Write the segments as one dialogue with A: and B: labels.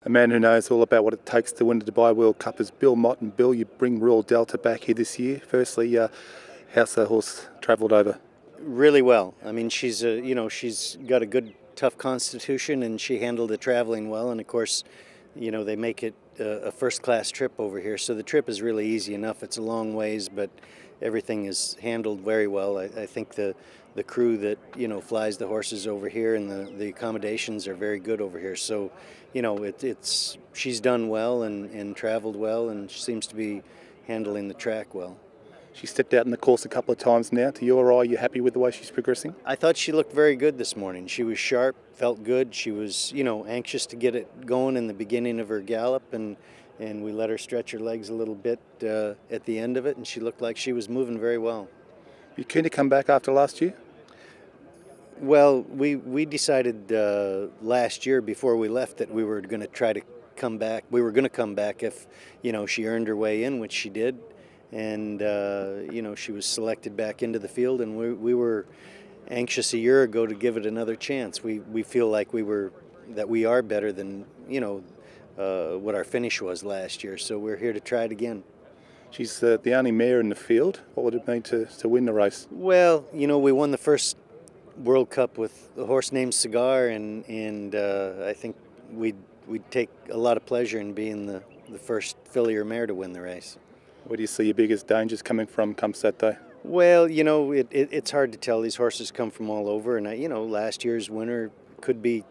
A: A man who knows all about what it takes to win the Dubai World Cup is Bill Mott. And Bill, you bring Royal Delta back here this year. Firstly, how's the horse travelled over?
B: Really well. I mean, she's got a good, tough constitution, and she handled the traveling well. And of course, they make it a first-class trip over here, so the trip is really easy enough. It's a long ways, but everything is handled very well. I think the crew that flies the horses over here, and the accommodations are very good over here. So, she's done well and traveled well, and she seems to be handling the track well.
A: She stepped out in the course a couple of times now. To your eye, you happy with the way she's progressing?
B: I thought she looked very good this morning. She was sharp, felt good. She was, anxious to get it going in the beginning of her gallop, and we let her stretch her legs a little bit at the end of it, and she looked like she was moving very well.
A: You keen to come back after last year?
B: Well, we decided last year before we left that we were going to try to come back. We were going to come back if, she earned her way in, which she did. And, she was selected back into the field, and we were anxious a year ago to give it another chance. We feel like we are better than, what our finish was last year, so we're here to try it again.
A: She's the only mare in the field. What would it mean to win the race?
B: Well, we won the first World Cup with a horse named Cigar, and I think we'd take a lot of pleasure in being the first filly or mare to win the race.
A: Where do you see your biggest dangers coming from come Saturday?
B: Well, it's hard to tell. These horses come from all over, and last year's winner could be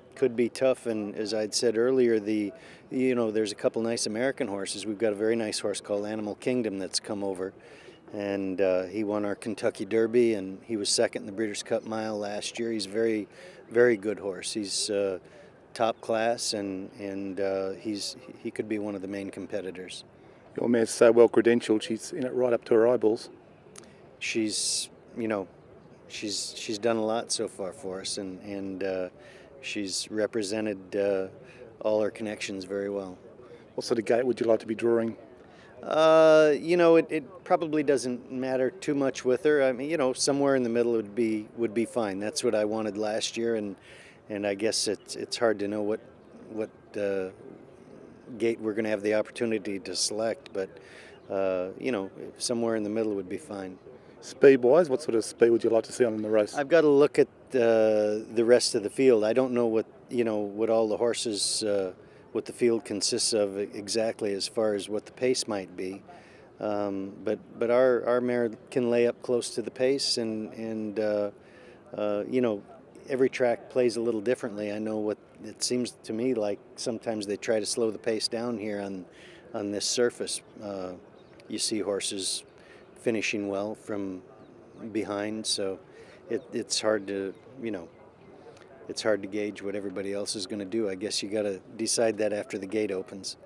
B: tough. And as I'd said earlier, there's a couple nice American horses. We've got a very nice horse called Animal Kingdom that's come over, and he won our Kentucky Derby, and he was second in the Breeders' Cup Mile last year. He's a very, very good horse. He's top class, and he could be one of the main competitors.
A: Your mare's so well credentialed, she's in it right up to her eyeballs.
B: She's done a lot so far for us, and she's represented all her connections very well.
A: What sort of gate would you like to be drawing?
B: It probably doesn't matter too much with her. I mean, somewhere in the middle would be fine. That's what I wanted last year, and I guess it's hard to know what gate we're going to have the opportunity to select, but somewhere in the middle would be fine.
A: Speed-wise, what sort of speed would you like to see on in the race?
B: I've got to look at the rest of the field. I don't know what all the horses, what the field consists of exactly as far as what the pace might be, but our mare can lay up close to the pace, and every track plays a little differently. I know what it seems to me like sometimes they try to slow the pace down here on this surface. You see horses finishing well from behind, so it's hard to gauge what everybody else is going to do. I guess you got to decide that after the gate opens.